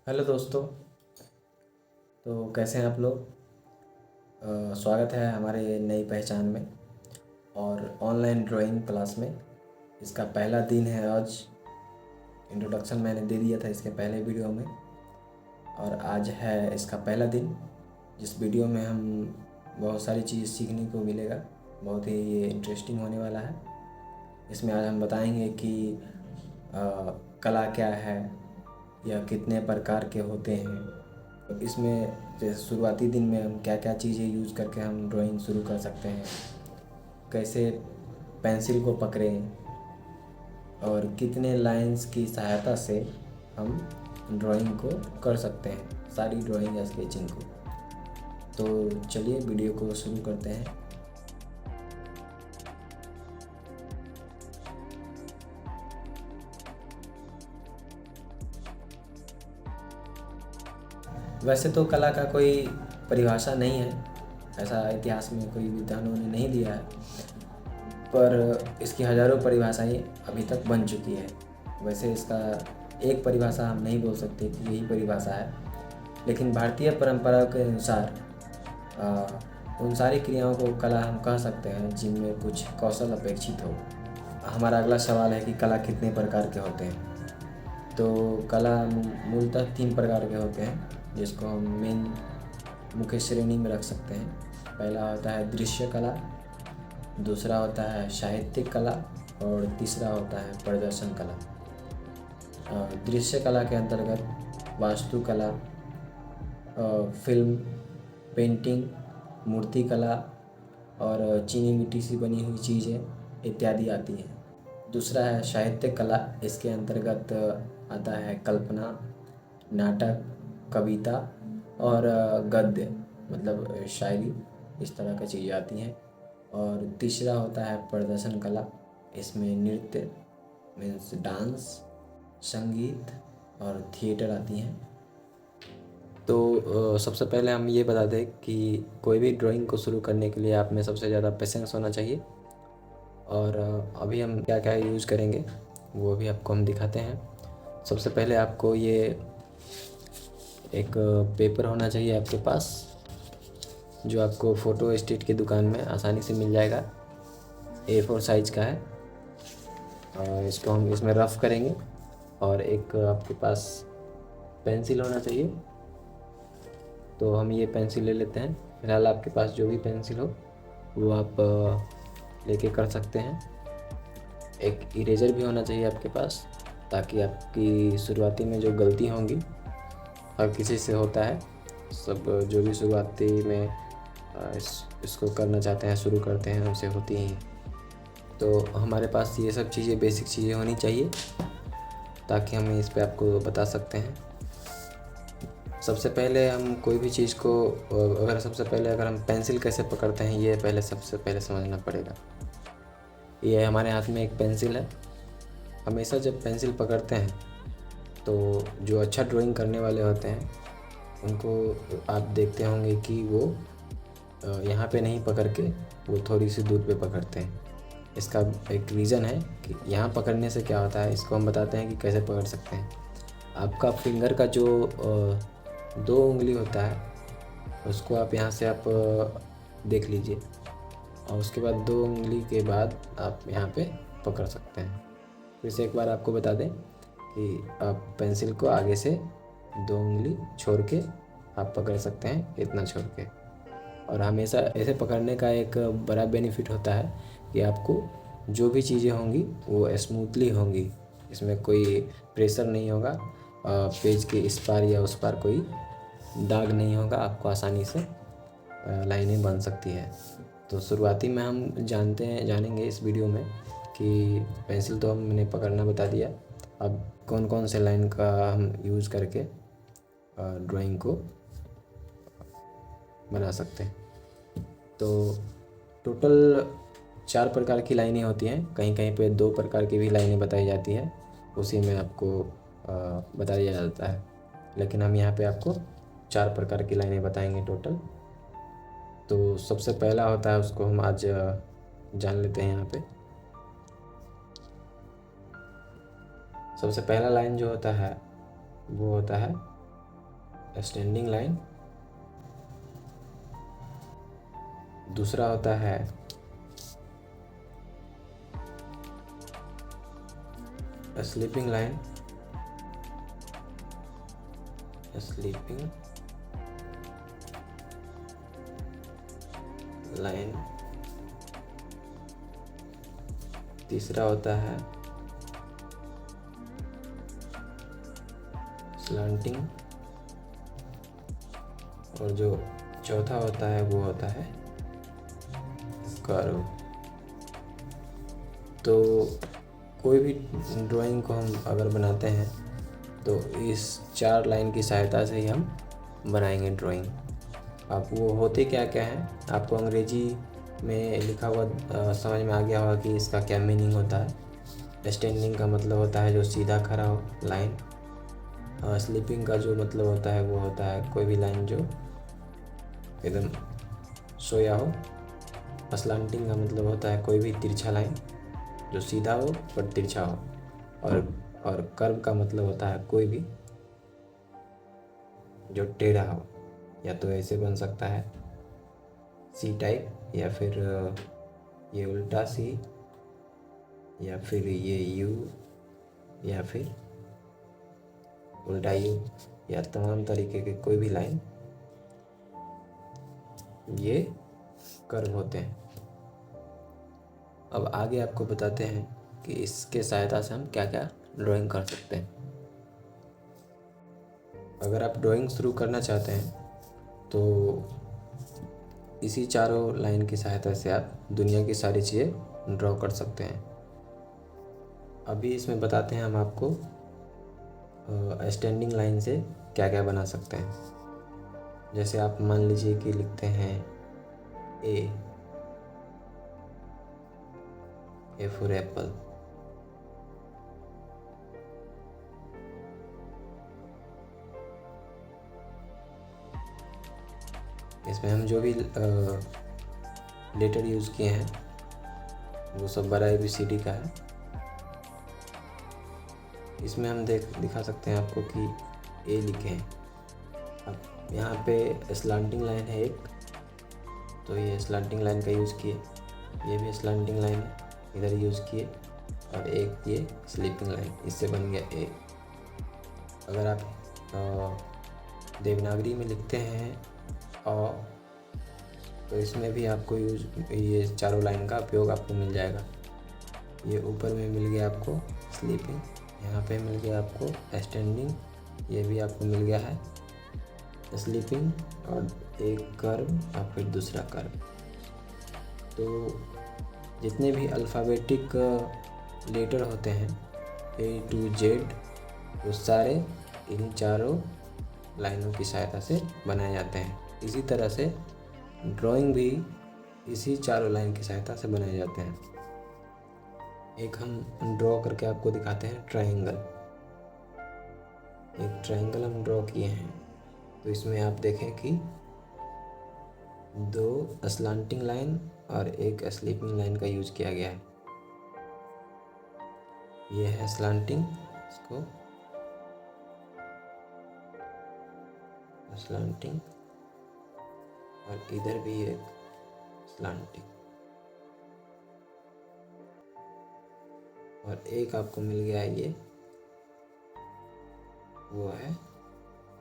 Hello दोस्तों। तो कैसे हैं आप लोग। स्वागत है हमारे नई पहचान में और ऑनलाइन ड्राइंग क्लास में। इसका पहला दिन है आज। इंट्रोडक्शन मैंने दे दिया था इसके पहले वीडियो में और आज है इसका पहला दिन, जिस वीडियो में हम बहुत सारी चीज़ सीखने को मिलेगा। बहुत ही ये इंटरेस्टिंग होने वाला है। इसमें आज हम बताएंगे कि कला क्या है या कितने प्रकार के होते हैं। तो इसमें जैसे शुरुआती दिन में हम क्या क्या चीज़ें यूज़ करके हम ड्राइंग शुरू कर सकते हैं, कैसे पेंसिल को पकड़ें और कितने लाइंस की सहायता से हम ड्राइंग को कर सकते हैं, सारी ड्राइंग या स्केचिंग को। तो चलिए वीडियो को शुरू करते हैं। वैसे तो कला का कोई परिभाषा नहीं है, ऐसा इतिहास में कोई विद्वानों ने नहीं दिया है, पर इसकी हज़ारों परिभाषाएं अभी तक बन चुकी है। वैसे इसका एक परिभाषा हम नहीं बोल सकते कि यही परिभाषा है, लेकिन भारतीय परंपरा के अनुसार उन सारी क्रियाओं को कला हम कह सकते हैं जिनमें कुछ कौशल अपेक्षित हो। हमारा अगला सवाल है कि कला कितने प्रकार के होते हैं। तो कला मूलतः 3 प्रकार के होते हैं, जिसको हम मेन मुख्य श्रेणी में रख सकते हैं। पहला होता है दृश्य कला, दूसरा होता है साहित्यिक कला और तीसरा होता है प्रदर्शन कला। दृश्य कला के अंतर्गत वास्तुकला, फिल्म, पेंटिंग, मूर्ति कला और चीनी मिट्टी से बनी हुई चीज़ें इत्यादि आती हैं। दूसरा है साहित्यिक कला। इसके अंतर्गत आता है कल्पना, नाटक, कविता और गद्य, मतलब शायरी, इस तरह की चीज़ें आती हैं। और तीसरा होता है प्रदर्शन कला। इसमें नृत्य मीन्स डांस, संगीत और थिएटर आती हैं। तो सबसे पहले हम ये बता दें कि कोई भी ड्राइंग को शुरू करने के लिए आप में सबसे ज़्यादा पेशेंस होना चाहिए। और अभी हम क्या क्या यूज़ करेंगे वो भी आपको हम दिखाते हैं। सबसे पहले आपको ये एक पेपर होना चाहिए आपके पास, जो आपको फ़ोटो स्टेट की दुकान में आसानी से मिल जाएगा। A4 साइज़ का है और इसको हम इसमें रफ़ करेंगे। और एक आपके पास पेंसिल होना चाहिए, तो हम ये पेंसिल ले लेते हैं। फिलहाल आपके पास जो भी पेंसिल हो वो आप लेके कर सकते हैं। एक इरेजर भी होना चाहिए आपके पास, ताकि आपकी शुरुआती में जो गलती होंगी, हर किसी से होता है, सब जो भी शुरुआती में इसको करना चाहते हैं, शुरू करते हैं, उनसे होती ही। तो हमारे पास ये सब चीज़ें, बेसिक चीज़ें होनी चाहिए, ताकि हम इस पे आपको बता सकते हैं। सबसे पहले हम कोई भी चीज़ को अगर हम पेंसिल कैसे पकड़ते हैं, ये सबसे पहले समझना पड़ेगा। ये हमारे हाथ में एक पेंसिल है। हमेशा जब पेंसिल पकड़ते हैं तो जो अच्छा ड्राइंग करने वाले होते हैं उनको आप देखते होंगे कि वो यहाँ पे नहीं पकड़ के वो थोड़ी सी दूर पे पकड़ते हैं। इसका एक रीज़न है कि यहाँ पकड़ने से क्या होता है, इसको हम बताते हैं कि कैसे पकड़ सकते हैं। आपका फिंगर का जो 2 उंगली होता है, उसको आप यहाँ से आप देख लीजिए, और उसके बाद 2 उंगली के बाद आप यहाँ पे पकड़ सकते हैं। फिर से एक बार आपको बता दें कि आप पेंसिल को आगे से 2 उंगली छोड़ के आप पकड़ सकते हैं, इतना छोड़ के। और हमेशा ऐसे पकड़ने का एक बड़ा बेनिफिट होता है कि आपको जो भी चीज़ें होंगी वो स्मूथली होंगी, इसमें कोई प्रेशर नहीं होगा, पेज के इस पार या उस पार कोई दाग नहीं होगा, आपको आसानी से लाइनें बन सकती है। तो शुरुआती में हम जानेंगे इस वीडियो में कि पेंसिल तो हमने पकड़ना बता दिया, अब कौन कौन से लाइन का हम यूज़ करके ड्राइंग को बना सकते हैं। तो टोटल 4 प्रकार की लाइनें होती हैं, कहीं कहीं पे 2 प्रकार की भी लाइनें बताई जाती हैं, उसी में आपको बता दिया जाता है, लेकिन हम यहाँ पे आपको 4 प्रकार की लाइनें बताएंगे टोटल। तो सबसे पहला होता है, उसको हम आज जान लेते हैं। यहाँ पे सबसे पहला लाइन जो होता है वो होता है स्टैंडिंग लाइन। दूसरा होता है स्लीपिंग लाइन, स्लीपिंग लाइन। तीसरा होता है स्लांटिंग, और जो चौथा होता है वो होता है कर्व। तो कोई भी ड्राइंग को हम अगर बनाते हैं तो इस 4 लाइन की सहायता से ही हम बनाएंगे ड्राइंग। अब वो होते क्या क्या हैं, आपको अंग्रेजी में लिखा हुआ समझ में आ गया होगा कि इसका क्या मीनिंग होता है। स्टैंडिंग का मतलब होता है जो सीधा खड़ा हो लाइन। स्लीपिंग का जो मतलब होता है वो होता है कोई भी लाइन जो एकदम सोया हो। स्लांटिंग का मतलब होता है कोई भी तिरछा लाइन जो सीधा हो पर तिरछा हो। और कर्व का मतलब होता है कोई भी जो टेढ़ा हो, या तो ऐसे बन सकता है सी टाइप, या फिर ये उल्टा सी, या फिर ये यू, या फिर उल्टा यू, या तमाम तरीके के कोई भी लाइन ये कर्व होते हैं। अब आगे आपको बताते हैं कि इसके सहायता से हम क्या क्या ड्राइंग कर सकते हैं। अगर आप ड्राइंग शुरू करना चाहते हैं तो इसी चारों लाइन की सहायता से आप दुनिया की सारी चीज़ें ड्रॉ कर सकते हैं। अभी इसमें बताते हैं हम आपको स्टैंडिंग लाइन से क्या क्या बना सकते हैं। जैसे आप मान लीजिए कि लिखते हैं ए फॉर एप्पल। इसमें हम जो भी लेटर यूज़ किए हैं वो सब बड़ा ABCD का है। इसमें हम दिखा सकते हैं आपको कि ए लिखे हैं। अब यहाँ पे स्लांटिंग लाइन है एक, तो ये स्लांटिंग लाइन का यूज़ किए। ये भी स्लांटिंग लाइन है, इधर यूज़ किए। और एक ये स्लीपिंग लाइन, इससे बन गया ए। अगर आप देवनागरी में लिखते हैं तो इसमें भी आपको ये चारों लाइन का उपयोग आपको मिल जाएगा। ये ऊपर में मिल गया आपको स्लीपिंग, यहाँ पे मिल गया आपको स्टैंडिंग, ये भी आपको मिल गया है स्लीपिंग, और एक कर्व और फिर दूसरा कर्व। तो जितने भी अल्फ़ाबेटिक लेटर होते हैं A to Z, वो सारे इन चारों लाइनों की सहायता से बनाए जाते हैं। इसी तरह से ड्राइंग भी इसी चारों लाइन की सहायता से बनाए जाते हैं। एक हम ड्रॉ करके आपको दिखाते हैं ट्रायंगल। एक ट्रायंगल हम ड्रॉ किए हैं, तो इसमें आप देखें कि 2 स्लांटिंग लाइन और एक स्लीपिंग लाइन का यूज़ किया गया है। ये है स्लांटिंग, इसको स्लांटिंग, और इधर भी एक स्लांटिंग, और एक आपको मिल गया है ये, वो है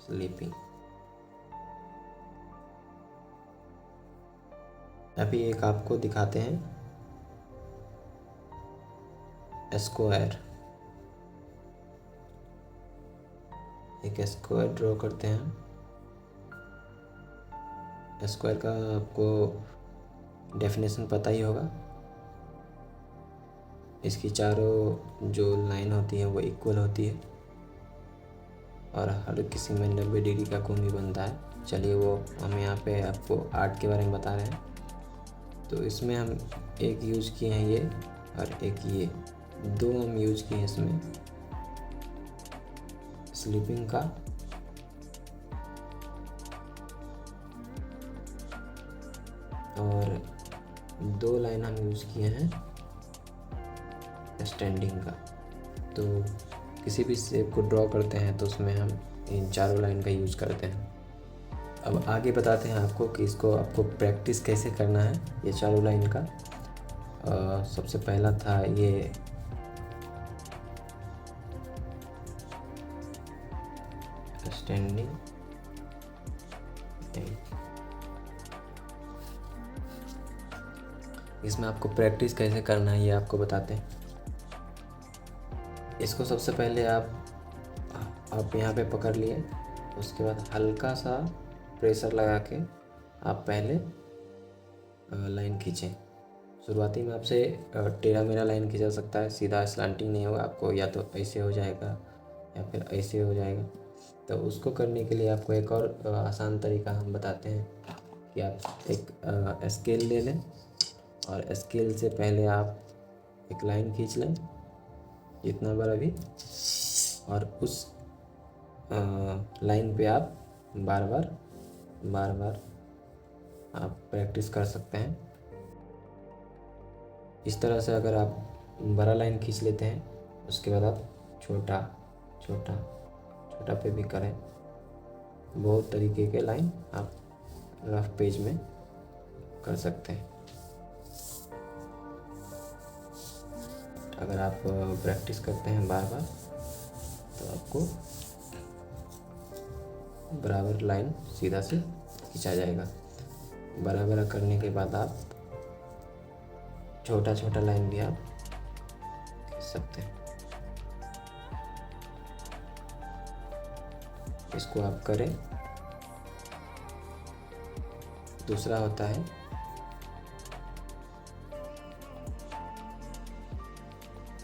स्लीपिंग। अभी एक आपको दिखाते हैं स्क्वायर। एक स्क्वायर ड्रॉ करते हैं। स्क्वायर का आपको डेफिनेशन पता ही होगा। इसकी चारों जो लाइन होती है वो इक्वल होती है, और हर किसी में 90 डिग्री का कोण भी बनता है। चलिए वो हम यहाँ पे आपको आर्ट के बारे में बता रहे हैं। तो इसमें हम एक यूज़ किए हैं ये, और एक ये, 2 हम यूज़ किए हैं इसमें स्लीपिंग का और 2 लाइन हम यूज़ किए हैं स्टैंडिंग का। तो किसी भी शेप को ड्रॉ करते हैं तो उसमें हम इन चारों लाइन का यूज करते हैं। अब आगे बताते हैं आपको कि इसको आपको प्रैक्टिस कैसे करना है ये चारों लाइन का। सबसे पहला था ये स्टैंडिंग, इसमें आपको प्रैक्टिस कैसे करना है ये आपको बताते हैं। इसको सबसे पहले आप यहाँ पे पकड़ लिए, उसके बाद हल्का सा प्रेशर लगा के आप पहले लाइन खींचें। शुरुआती में आपसे टेढ़ा मेढ़ा लाइन खींचा सकता है, सीधा स्लांटिंग नहीं होगा आपको, या तो ऐसे हो जाएगा या फिर ऐसे हो जाएगा। तो उसको करने के लिए आपको एक और आसान तरीका हम बताते हैं कि आप एक स्केल ले लें और स्केल से पहले आप एक लाइन खींच लें जितना बार अभी, और उस लाइन पे आप बार बार आप प्रैक्टिस कर सकते हैं। इस तरह से अगर आप बड़ा लाइन खींच लेते हैं, उसके बाद आप छोटा छोटा छोटा पे भी करें। बहुत तरीके के लाइन आप रफ पेज में कर सकते हैं। अगर आप प्रैक्टिस करते हैं बार बार तो आपको बराबर लाइन सीधा से खींचा जाएगा। बराबर करने के बाद आप छोटा छोटा लाइन भी आप खींच सकते हैं। इसको आप करें। दूसरा होता है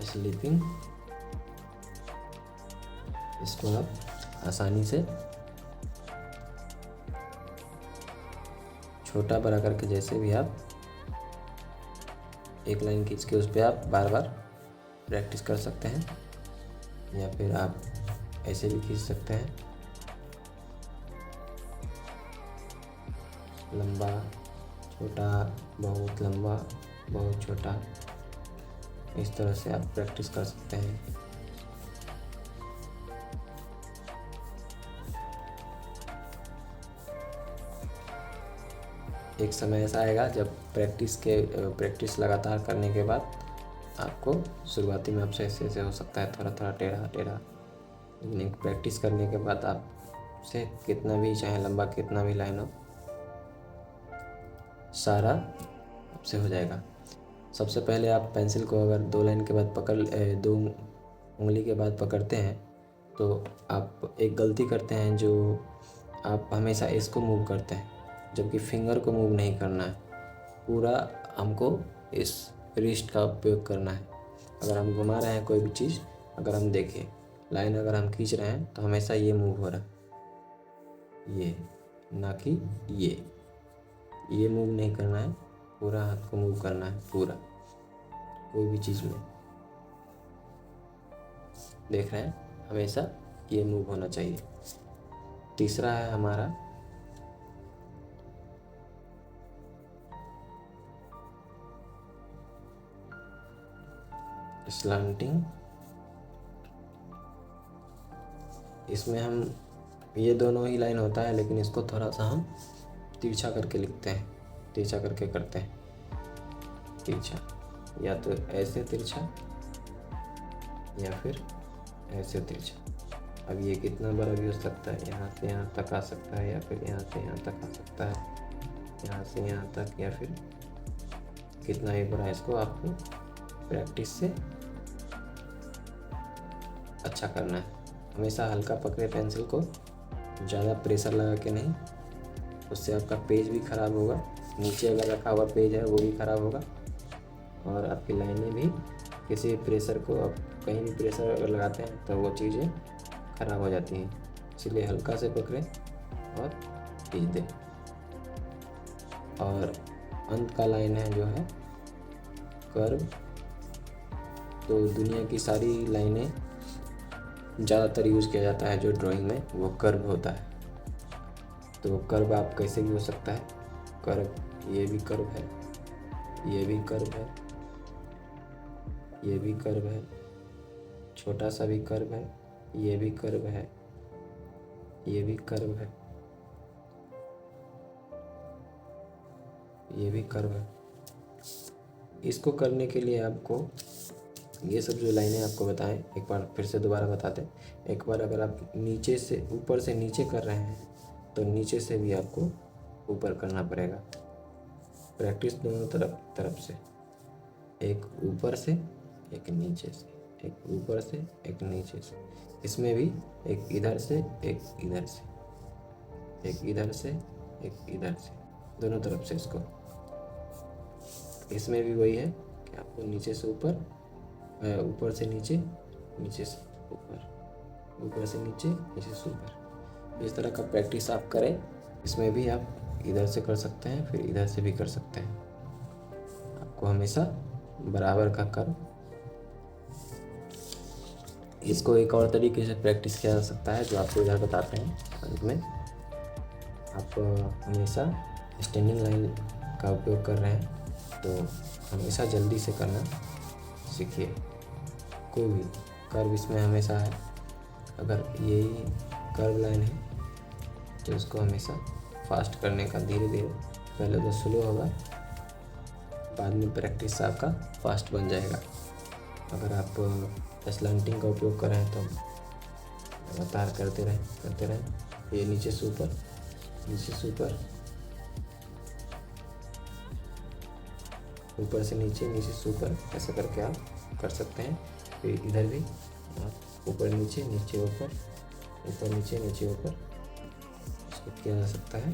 स्लीपिंग। इसको आप आसानी से छोटा बड़ा करके, जैसे भी आप एक लाइन खींच के उस पर आप बार बार प्रैक्टिस कर सकते हैं, या फिर आप ऐसे भी खींच सकते हैं। लंबा छोटा, बहुत लंबा बहुत छोटा, इस तरह से आप प्रैक्टिस कर सकते हैं। एक समय ऐसा आएगा जब प्रैक्टिस लगातार करने के बाद आपको शुरुआती में आपसे ऐसे हो सकता है, थोड़ा थोड़ा टेढ़ा टेढ़ा, लेकिन एक प्रैक्टिस करने के बाद आपसे कितना भी चाहे लंबा कितना भी लाइन हो, सारा आपसे हो जाएगा। सबसे पहले आप पेंसिल को अगर दो लाइन के बाद दो उंगली के बाद पकड़ते हैं तो आप एक गलती करते हैं, जो आप हमेशा इसको मूव करते हैं, जबकि फिंगर को मूव नहीं करना है। पूरा हमको इस रिस्ट का उपयोग करना है। अगर हम घुमा रहे हैं कोई भी चीज़, अगर हम देखें लाइन अगर हम खींच रहे हैं तो हमेशा ये मूव हो रहा है, ये ना कि ये मूव नहीं करना है, पूरा हाथ को मूव करना है। पूरा कोई भी चीज़ में देख रहे हैं हमेशा ये मूव होना चाहिए। तीसरा है हमारा स्लांटिंग। इसमें हम ये दोनों ही लाइन होता है, लेकिन इसको थोड़ा सा हम तिरछा करके लिखते हैं, तिरछा करके करते हैं। तिरछा, या तो ऐसे तिरछा या फिर ऐसे तिरछा। अब ये कितना बड़ा भी हो सकता है, यहाँ से यहाँ तक आ सकता है, या फिर यहाँ से यहाँ तक आ सकता है, यहाँ से यहाँ तक, या फिर कितना ही बड़ा। इसको आपको प्रैक्टिस से अच्छा करना है। हमेशा हल्का पकड़े पेंसिल को, ज़्यादा प्रेशर लगा के नहीं, उससे आपका पेज भी ख़राब होगा। नीचे अगर रखा हुआ पेज है वो भी ख़राब होगा, और आपकी लाइनें भी किसी प्रेशर को, आप कहीं भी प्रेशर अगर लगाते हैं तो वो चीज़ें ख़राब हो जाती हैं। इसलिए हल्का से पकड़ें और खींच दें। और अंत का लाइन है जो है कर्व। तो दुनिया की सारी लाइनें ज़्यादातर यूज़ किया जाता है जो ड्राइंग में, वो कर्व होता है। तो कर्व आप कैसे भी हो सकता है। कर्व, ये भी कर्व है, ये भी कर्व है, ये भी कर्व है, छोटा सा भी कर्व है, ये भी कर्व है, ये भी कर्व है, ये भी कर्व है। इसको करने के लिए आपको ये सब जो लाइनें आपको बताएं, एक बार फिर से दोबारा बताते हैं। एक बार अगर आप नीचे से ऊपर से नीचे कर रहे हैं तो नीचे से भी आपको ऊपर करना पड़ेगा। प्रैक्टिस दोनों तरफ से, एक ऊपर से एक नीचे से, एक ऊपर से एक नीचे से। इसमें भी एक इधर से एक इधर से, एक इधर से एक इधर से, दोनों तरफ से इसको। इसमें भी वही है कि आपको नीचे से ऊपर, ऊपर से नीचे, नीचे से ऊपर, ऊपर से नीचे, नीचे से ऊपर। इस तरह का प्रैक्टिस आप करें। इसमें भी आप इधर से कर सकते हैं, फिर इधर से भी कर सकते हैं। आपको हमेशा बराबर का कर्व। इसको एक और तरीके से प्रैक्टिस किया जा सकता है जो आपको इधर बताते हैं अंत में। आप हमेशा स्टैंडिंग लाइन का उपयोग कर रहे हैं तो हमेशा जल्दी से करना सीखिए। कोई भी कर्व इसमें हमेशा है, अगर यही कर्व लाइन है तो इसको हमेशा फास्ट करने का, धीरे धीरे। पहले तो स्लो होगा, बाद में प्रैक्टिस से आपका फास्ट बन जाएगा। अगर आप स्लैंटिंग का उपयोग कर रहे हैं तो लगातार करते रहें। ये नीचे से ऊपर, नीचे से ऊपर, ऊपर से नीचे, नीचे से ऊपर, ऐसा करके आप कर सकते हैं। फिर इधर भी ऊपर नीचे, नीचे ऊपर, ऊपर नीचे, नीचे ऊपर, इसको किया जा सकता है।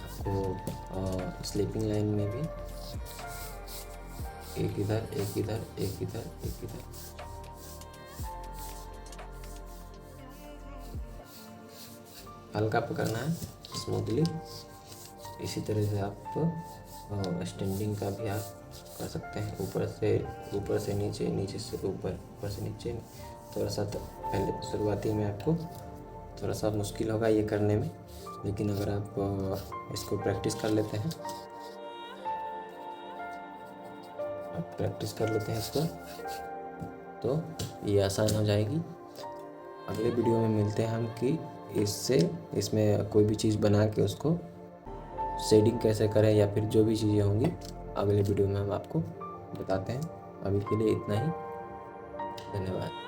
आपको स्लीपिंग लाइन में भी एक इधर, एक इधर, एक इधर, एक इधर, हल्का पकड़ना है स्मूथली। इसी तरह से आप स्टैंडिंग का भी आप कर सकते हैं। ऊपर से नीचे, नीचे से ऊपर, ऊपर से नीचे। थोड़ा सा तो पहले शुरुआती में आपको थोड़ा सा मुश्किल होगा ये करने में, लेकिन अगर आप इसको प्रैक्टिस कर लेते हैं, आप प्रैक्टिस कर लेते हैं इसको, तो ये आसान हो जाएगी। अगले वीडियो में मिलते हैं हम कि इसमें कोई भी चीज़ बना के उसको शेडिंग कैसे करें, या फिर जो भी चीज़ें होंगी अगले वीडियो में हम आपको बताते हैं। अभी के लिए इतना ही, धन्यवाद।